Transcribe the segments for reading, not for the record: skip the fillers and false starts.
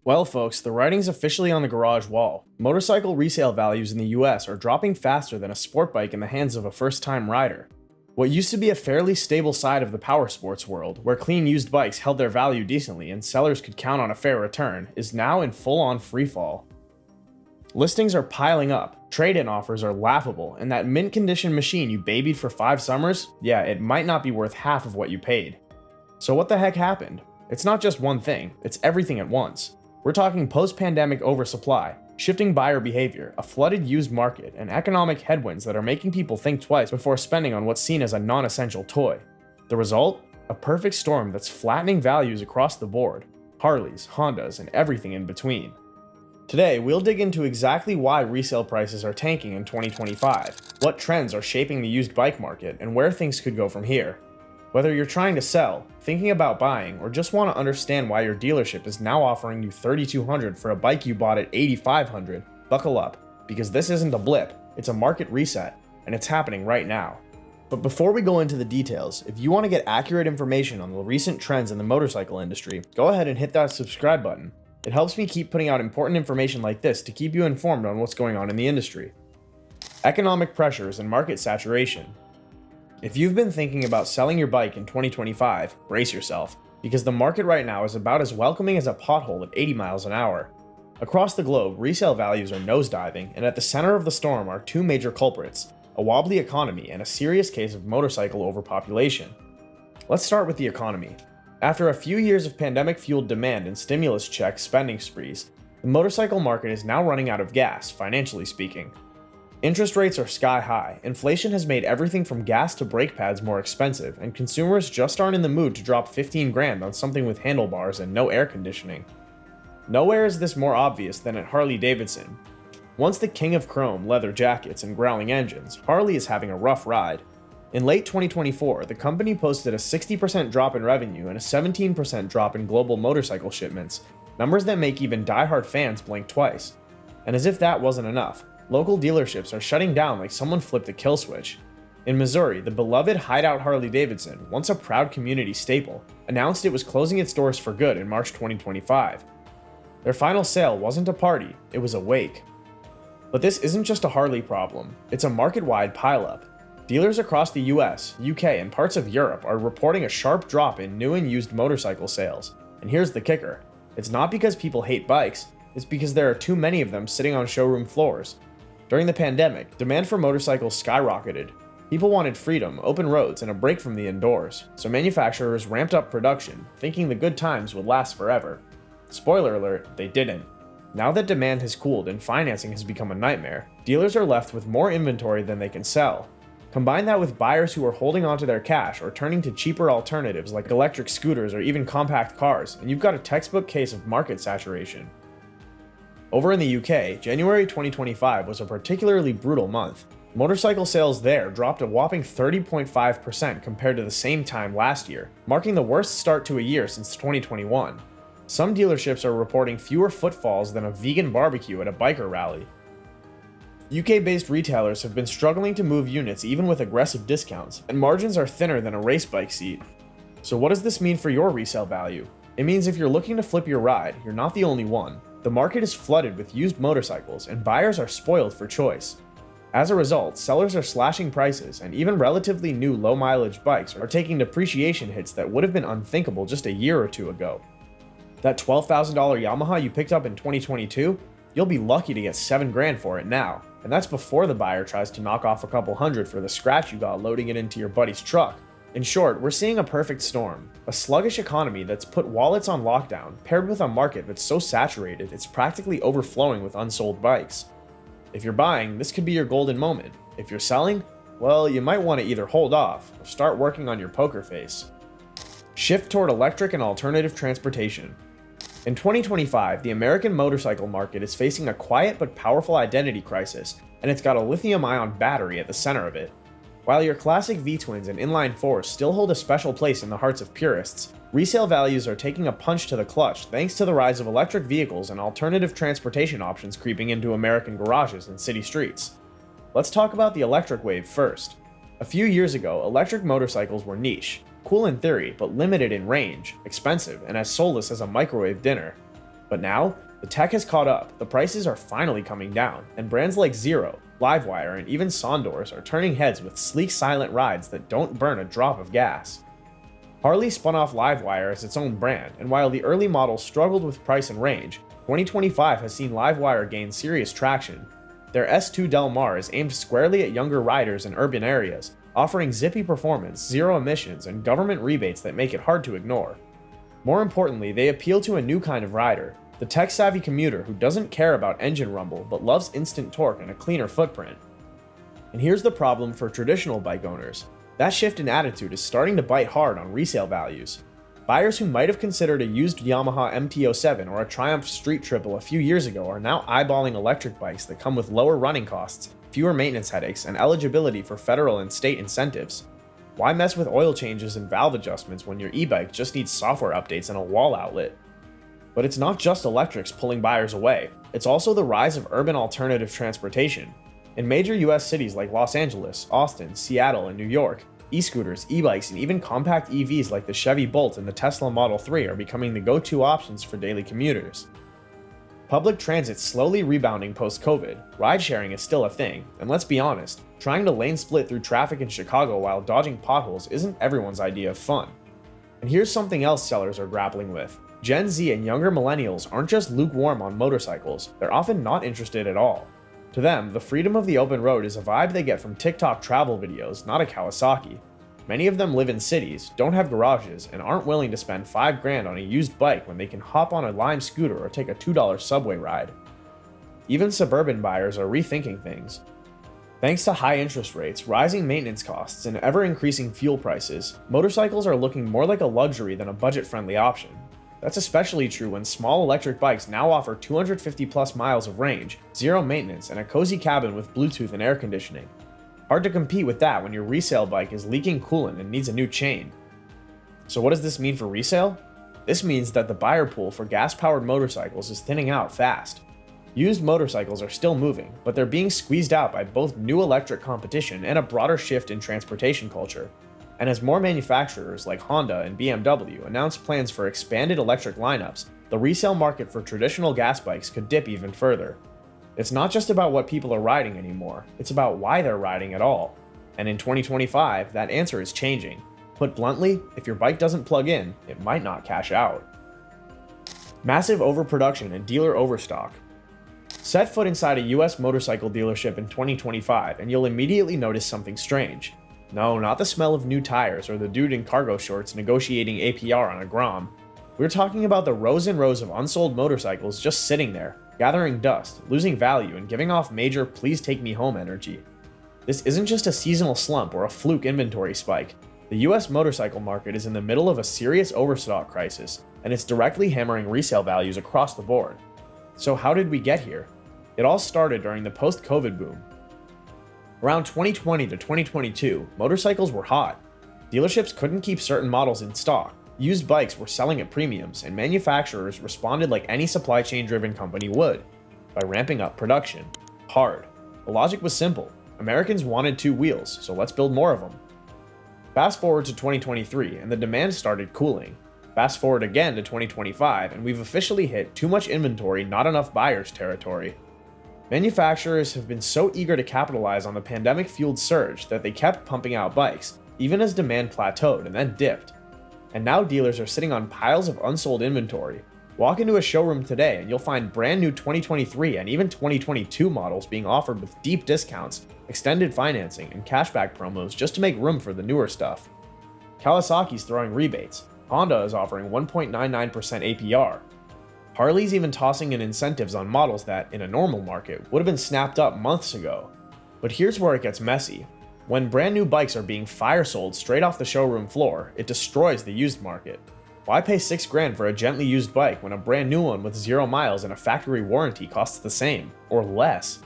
Well, folks, the writing's officially on the garage wall. Motorcycle resale values in the US are dropping faster than a sport bike in the hands of a first-time rider. What used to be a fairly stable side of the powersports world, where clean used bikes held their value decently and sellers could count on a fair return, is now in full-on freefall. Listings are piling up, trade-in offers are laughable, and that mint-condition machine you babied for 5 summers, yeah, it might not be worth half of what you paid. So what the heck happened? It's not just one thing, it's everything at once. We're talking post-pandemic oversupply, shifting buyer behavior, a flooded used market, and economic headwinds that are making people think twice before spending on what's seen as a non-essential toy. The result? A perfect storm that's flattening values across the board. Harleys, Hondas, and everything in between. Today, we'll dig into exactly why resale prices are tanking in 2025, what trends are shaping the used bike market, and where things could go from here. Whether you're trying to sell, thinking about buying, or just want to understand why your dealership is now offering you $3,200 for a bike you bought at $8,500, buckle up, because this isn't a blip, it's a market reset, and it's happening right now. But before we go into the details, if you want to get accurate information on the recent trends in the motorcycle industry, go ahead and hit that subscribe button. It helps me keep putting out important information like this to keep you informed on what's going on in the industry. Economic pressures and market saturation. If you've been thinking about selling your bike in 2025, brace yourself, because the market right now is about as welcoming as a pothole at 80 miles an hour. Across the globe, resale values are nosediving, and at the center of the storm are 2 major culprits, a wobbly economy and a serious case of motorcycle overpopulation. Let's start with the economy. After a few years of pandemic-fueled demand and stimulus check spending sprees, the motorcycle market is now running out of gas, financially speaking. Interest rates are sky high, inflation has made everything from gas to brake pads more expensive, and consumers just aren't in the mood to drop 15 grand on something with handlebars and no air conditioning. Nowhere is this more obvious than at Harley-Davidson. Once the king of chrome, leather jackets, and growling engines, Harley is having a rough ride. In late 2024, the company posted a 60% drop in revenue and a 17% drop in global motorcycle shipments, numbers that make even die-hard fans blink twice. And as if that wasn't enough, local dealerships are shutting down like someone flipped a kill switch. In Missouri, the beloved Hideout Harley-Davidson, once a proud community staple, announced it was closing its doors for good in March 2025. Their final sale wasn't a party, it was a wake. But this isn't just a Harley problem, it's a market-wide pileup. Dealers across the US, UK, and parts of Europe are reporting a sharp drop in new and used motorcycle sales. And here's the kicker. It's not because people hate bikes, it's because there are too many of them sitting on showroom floors. During the pandemic, demand for motorcycles skyrocketed. People wanted freedom, open roads, and a break from the indoors, so manufacturers ramped up production, thinking the good times would last forever. Spoiler alert, they didn't. Now that demand has cooled and financing has become a nightmare, dealers are left with more inventory than they can sell. Combine that with buyers who are holding onto their cash or turning to cheaper alternatives like electric scooters or even compact cars, and you've got a textbook case of market saturation. Over in the UK, January 2025 was a particularly brutal month. Motorcycle sales there dropped a whopping 30.5% compared to the same time last year, marking the worst start to a year since 2021. Some dealerships are reporting fewer footfalls than a vegan barbecue at a biker rally. UK-based retailers have been struggling to move units even with aggressive discounts, and margins are thinner than a race bike seat. So what does this mean for your resale value? It means if you're looking to flip your ride, you're not the only one. The market is flooded with used motorcycles, and buyers are spoiled for choice. As a result, sellers are slashing prices, and even relatively new low-mileage bikes are taking depreciation hits that would have been unthinkable just a year or two ago. That $12,000 Yamaha you picked up in 2022? You'll be lucky to get 7 grand for it now, and that's before the buyer tries to knock off a couple hundred for the scratch you got loading it into your buddy's truck. In short, we're seeing a perfect storm, a sluggish economy that's put wallets on lockdown, paired with a market that's so saturated it's practically overflowing with unsold bikes. If you're buying, this could be your golden moment. If you're selling, well, you might want to either hold off or start working on your poker face. Shift toward electric and alternative transportation. In 2025, the American motorcycle market is facing a quiet but powerful identity crisis, and it's got a lithium-ion battery at the center of it. While your classic V-twins and inline fours still hold a special place in the hearts of purists, resale values are taking a punch to the clutch thanks to the rise of electric vehicles and alternative transportation options creeping into American garages and city streets. Let's talk about the electric wave first. A few years ago, electric motorcycles were niche, cool in theory, but limited in range, expensive, and as soulless as a microwave dinner. But now, the tech has caught up, the prices are finally coming down, and brands like Zero, Livewire, and even Sondors are turning heads with sleek silent rides that don't burn a drop of gas. Harley spun off Livewire as its own brand, and while the early models struggled with price and range, 2025 has seen Livewire gain serious traction. Their S2 Del Mar is aimed squarely at younger riders in urban areas, offering zippy performance, zero emissions, and government rebates that make it hard to ignore. More importantly, they appeal to a new kind of rider, the tech-savvy commuter who doesn't care about engine rumble but loves instant torque and a cleaner footprint. And here's the problem for traditional bike owners. That shift in attitude is starting to bite hard on resale values. Buyers who might have considered a used Yamaha MT-07 or a Triumph Street Triple a few years ago are now eyeballing electric bikes that come with lower running costs, fewer maintenance headaches, and eligibility for federal and state incentives. Why mess with oil changes and valve adjustments when your e-bike just needs software updates and a wall outlet? But it's not just electrics pulling buyers away, it's also the rise of urban alternative transportation. In major US cities like Los Angeles, Austin, Seattle, and New York, e-scooters, e-bikes, and even compact EVs like the Chevy Bolt and the Tesla Model 3 are becoming the go-to options for daily commuters. Public transit's slowly rebounding post-COVID, ride-sharing is still a thing, and let's be honest, trying to lane split through traffic in Chicago while dodging potholes isn't everyone's idea of fun. And here's something else sellers are grappling with. Gen Z and younger millennials aren't just lukewarm on motorcycles, they're often not interested at all. To them, the freedom of the open road is a vibe they get from TikTok travel videos, not a Kawasaki. Many of them live in cities, don't have garages, and aren't willing to spend $5 on a used bike when they can hop on a Lime scooter or take a $2 subway ride. Even suburban buyers are rethinking things. Thanks to high interest rates, rising maintenance costs, and ever-increasing fuel prices, motorcycles are looking more like a luxury than a budget-friendly option. That's especially true when small electric bikes now offer 250 plus miles of range, zero maintenance, and a cozy cabin with Bluetooth and air conditioning. Hard to compete with that when your resale bike is leaking coolant and needs a new chain. So what does this mean for resale? This means that the buyer pool for gas-powered motorcycles is thinning out fast. Used motorcycles are still moving, but they're being squeezed out by both new electric competition and a broader shift in transportation culture. And as more manufacturers like Honda and BMW announce plans for expanded electric lineups, the resale market for traditional gas bikes could dip even further. It's not just about what people are riding anymore, it's about why they're riding at all. And in 2025, that answer is changing. Put bluntly, if your bike doesn't plug in, it might not cash out. Massive overproduction and dealer overstock. Set foot inside a US motorcycle dealership in 2025 and you'll immediately notice something strange. No, not the smell of new tires or the dude in cargo shorts negotiating APR on a Grom. We're talking about the rows and rows of unsold motorcycles just sitting there, gathering dust, losing value, and giving off major please take me home energy. This isn't just a seasonal slump or a fluke inventory spike. The US motorcycle market is in the middle of a serious overstock crisis, and it's directly hammering resale values across the board. So how did we get here? It all started during the post-COVID boom. Around 2020 to 2022, motorcycles were hot. Dealerships couldn't keep certain models in stock, used bikes were selling at premiums, and manufacturers responded like any supply chain driven company would, by ramping up production. Hard. The logic was simple. Americans wanted two wheels, so let's build more of them. Fast forward to 2023, and the demand started cooling. Fast forward again to 2025, and we've officially hit too much inventory, not enough buyers territory. Manufacturers have been so eager to capitalize on the pandemic-fueled surge that they kept pumping out bikes, even as demand plateaued and then dipped. And now dealers are sitting on piles of unsold inventory. Walk into a showroom today and you'll find brand new 2023 and even 2022 models being offered with deep discounts, extended financing, and cashback promos just to make room for the newer stuff. Kawasaki's throwing rebates. Honda is offering 1.99% APR. Harley's even tossing in incentives on models that, in a normal market, would have been snapped up months ago. But here's where it gets messy. When brand new bikes are being fire sold straight off the showroom floor, it destroys the used market. Why pay $6,000 for a gently used bike when a brand new one with 0 miles and a factory warranty costs the same, or less?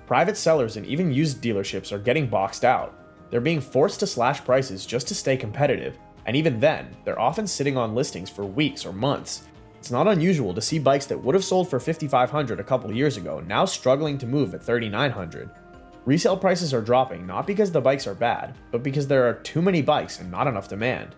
Private sellers and even used dealerships are getting boxed out. They're being forced to slash prices just to stay competitive, and even then, they're often sitting on listings for weeks or months. It's not unusual to see bikes that would have sold for $5,500 a couple years ago now struggling to move at $3,900. Resale prices are dropping not because the bikes are bad, but because there are too many bikes and not enough demand.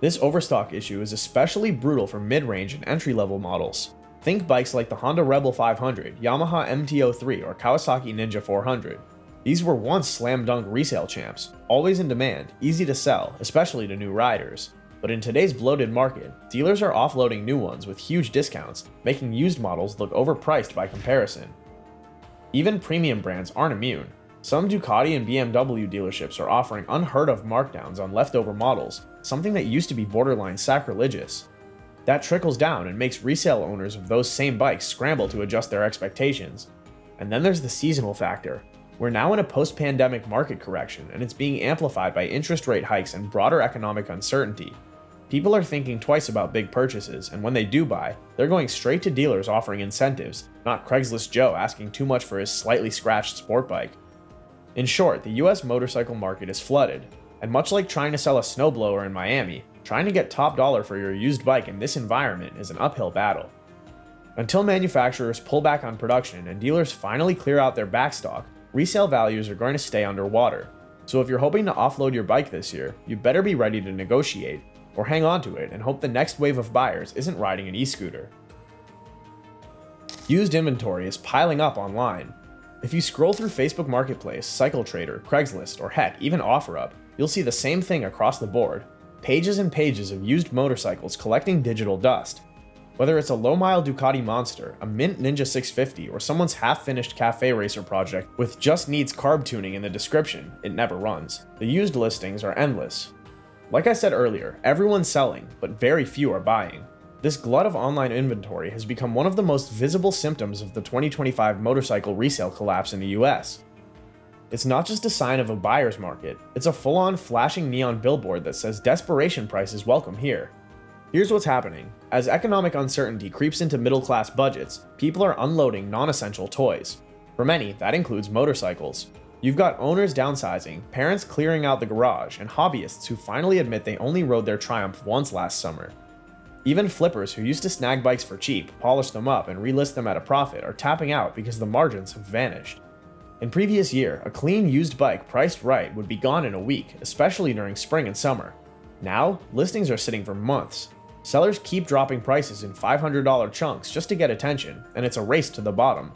This overstock issue is especially brutal for mid-range and entry-level models. Think bikes like the Honda Rebel 500, Yamaha MT-03, or Kawasaki Ninja 400. These were once slam dunk resale champs, always in demand, easy to sell, especially to new riders. But in today's bloated market, dealers are offloading new ones with huge discounts, making used models look overpriced by comparison. Even premium brands aren't immune. Some Ducati and BMW dealerships are offering unheard of markdowns on leftover models, something that used to be borderline sacrilegious. That trickles down and makes resale owners of those same bikes scramble to adjust their expectations. And then there's the seasonal factor. We're now in a post-pandemic market correction, and it's being amplified by interest rate hikes and broader economic uncertainty. People are thinking twice about big purchases, and when they do buy, they're going straight to dealers offering incentives, not Craigslist Joe asking too much for his slightly scratched sport bike. In short, the US motorcycle market is flooded, and much like trying to sell a snowblower in Miami, trying to get top dollar for your used bike in this environment is an uphill battle. Until manufacturers pull back on production and dealers finally clear out their backstock, resale values are going to stay underwater. So if you're hoping to offload your bike this year, you better be ready to negotiate, or hang on to it and hope the next wave of buyers isn't riding an e-scooter. Used inventory is piling up online. If you scroll through Facebook Marketplace, Cycle Trader, Craigslist, or heck, even OfferUp, you'll see the same thing across the board. Pages and pages of used motorcycles collecting digital dust. Whether it's a low-mile Ducati Monster, a mint Ninja 650, or someone's half-finished cafe racer project with just needs carb tuning in the description, it never runs. The used listings are endless. Like I said earlier, everyone's selling, but very few are buying. This glut of online inventory has become one of the most visible symptoms of the 2025 motorcycle resale collapse in the US. It's not just a sign of a buyer's market, it's a full-on flashing neon billboard that says desperation prices welcome here. Here's what's happening. As economic uncertainty creeps into middle-class budgets, people are unloading non-essential toys. For many, that includes motorcycles. You've got owners downsizing, parents clearing out the garage, and hobbyists who finally admit they only rode their Triumph once last summer. Even flippers who used to snag bikes for cheap, polish them up, and relist them at a profit are tapping out because the margins have vanished. In previous year, a clean used bike priced right would be gone in a week, especially during spring and summer. Now, listings are sitting for months. Sellers keep dropping prices in $500 chunks just to get attention, and it's a race to the bottom.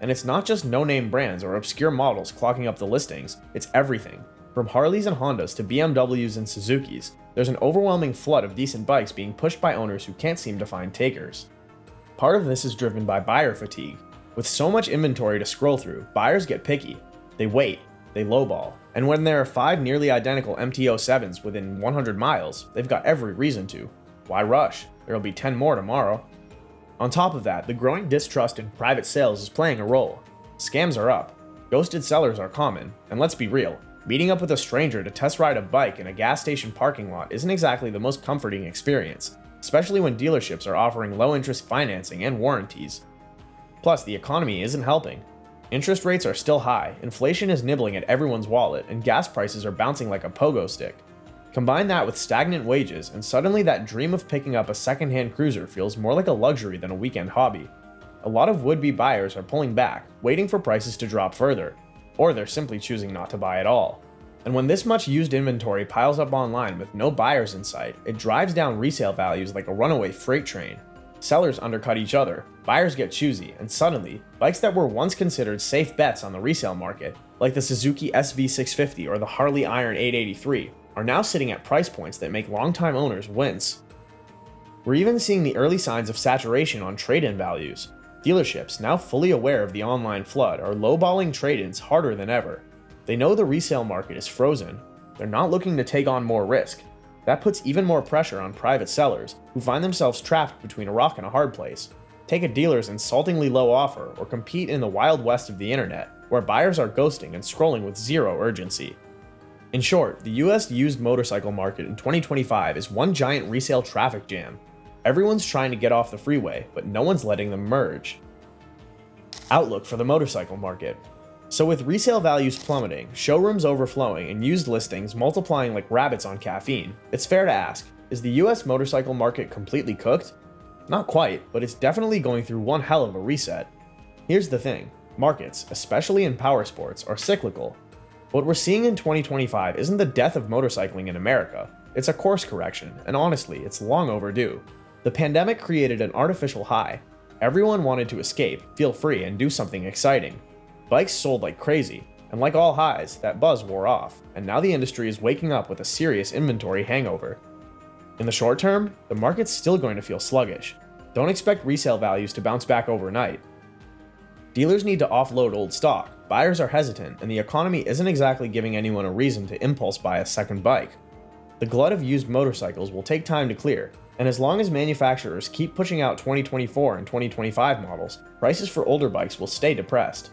And it's not just no-name brands or obscure models clogging up the listings, it's everything. From Harleys and Hondas to BMWs and Suzukis, there's an overwhelming flood of decent bikes being pushed by owners who can't seem to find takers. Part of this is driven by buyer fatigue. With so much inventory to scroll through, buyers get picky. They wait, they lowball, and when there are 5 nearly identical MT-07s within 100 miles, they've got every reason to. Why rush? There'll be 10 more tomorrow. On top of that, the growing distrust in private sales is playing a role. Scams are up, ghosted sellers are common, and let's be real, meeting up with a stranger to test ride a bike in a gas station parking lot isn't exactly the most comforting experience, especially when dealerships are offering low-interest financing and warranties. Plus, the economy isn't helping. Interest rates are still high, inflation is nibbling at everyone's wallet, and gas prices are bouncing like a pogo stick. Combine that with stagnant wages, and suddenly that dream of picking up a second-hand cruiser feels more like a luxury than a weekend hobby. A lot of would-be buyers are pulling back, waiting for prices to drop further, or they're simply choosing not to buy at all. And when this much used inventory piles up online with no buyers in sight, it drives down resale values like a runaway freight train. Sellers undercut each other, buyers get choosy, and suddenly, bikes that were once considered safe bets on the resale market, like the Suzuki SV650 or the Harley Iron 883, are now sitting at price points that make longtime owners wince. We're even seeing the early signs of saturation on trade-in values. Dealerships, now fully aware of the online flood, are lowballing trade-ins harder than ever. They know the resale market is frozen. They're not looking to take on more risk. That puts even more pressure on private sellers, who find themselves trapped between a rock and a hard place. Take a dealer's insultingly low offer, or compete in the wild west of the internet, where buyers are ghosting and scrolling with zero urgency. In short, the US used motorcycle market in 2025 is one giant resale traffic jam. Everyone's trying to get off the freeway, but no one's letting them merge. Outlook for the motorcycle market. So with resale values plummeting, showrooms overflowing, and used listings multiplying like rabbits on caffeine, it's fair to ask, is the US motorcycle market completely cooked? Not quite, but it's definitely going through one hell of a reset. Here's the thing, markets, especially in powersports, are cyclical. What we're seeing in 2025 isn't the death of motorcycling in America, it's a course correction, and honestly, it's long overdue. The pandemic created an artificial high. Everyone wanted to escape, feel free, and do something exciting. Bikes sold like crazy, and like all highs, that buzz wore off, and now the industry is waking up with a serious inventory hangover. In the short term, the market's still going to feel sluggish. Don't expect resale values to bounce back overnight. Dealers need to offload old stock, buyers are hesitant, and the economy isn't exactly giving anyone a reason to impulse buy a second bike. The glut of used motorcycles will take time to clear, and as long as manufacturers keep pushing out 2024 and 2025 models, prices for older bikes will stay depressed.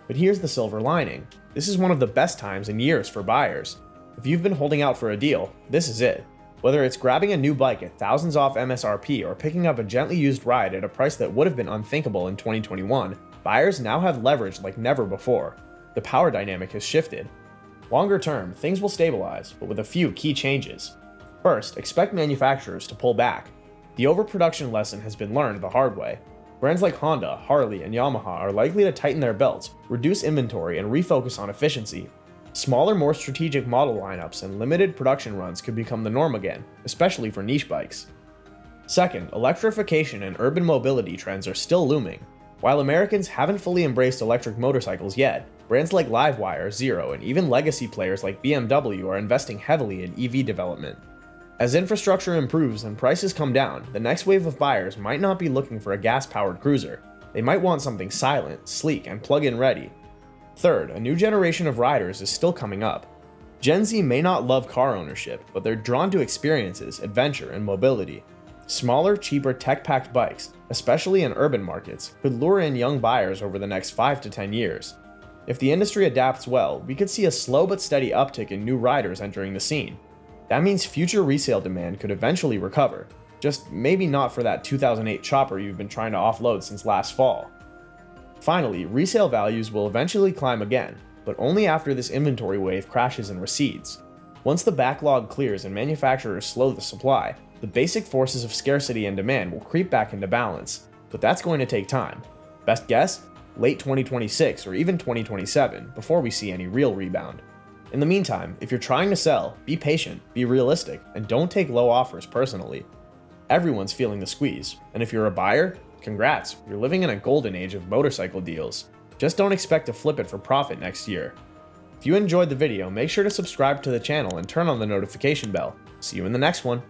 But here's the silver lining. This is one of the best times in years for buyers. If you've been holding out for a deal, this is it. Whether it's grabbing a new bike at thousands off MSRP or picking up a gently used ride at a price that would have been unthinkable in 2021, buyers now have leverage like never before. The power dynamic has shifted. Longer term, things will stabilize, but with a few key changes. First, expect manufacturers to pull back. The overproduction lesson has been learned the hard way. Brands like Honda, Harley, and Yamaha are likely to tighten their belts, reduce inventory, and refocus on efficiency. Smaller, more strategic model lineups and limited production runs could become the norm again, especially for niche bikes. Second, electrification and urban mobility trends are still looming. While Americans haven't fully embraced electric motorcycles yet, brands like Livewire, Zero, and even legacy players like BMW are investing heavily in EV development. As infrastructure improves and prices come down, the next wave of buyers might not be looking for a gas-powered cruiser. They might want something silent, sleek, and plug-in ready. Third, a new generation of riders is still coming up. Gen Z may not love car ownership, but they're drawn to experiences, adventure, and mobility. Smaller, cheaper, tech-packed bikes, especially in urban markets, could lure in young buyers over the next 5 to 10 years. If the industry adapts well, we could see a slow but steady uptick in new riders entering the scene. That means future resale demand could eventually recover, just maybe not for that 2008 chopper you've been trying to offload since last fall. Finally, resale values will eventually climb again, but only after this inventory wave crashes and recedes. Once the backlog clears and manufacturers slow the supply, the basic forces of scarcity and demand will creep back into balance, but that's going to take time. Best guess? Late 2026 or even 2027 before we see any real rebound. In the meantime, if you're trying to sell, be patient, be realistic, and don't take low offers personally. Everyone's feeling the squeeze, and if you're a buyer, congrats, you're living in a golden age of motorcycle deals. Just don't expect to flip it for profit next year. If you enjoyed the video, make sure to subscribe to the channel and turn on the notification bell. See you in the next one.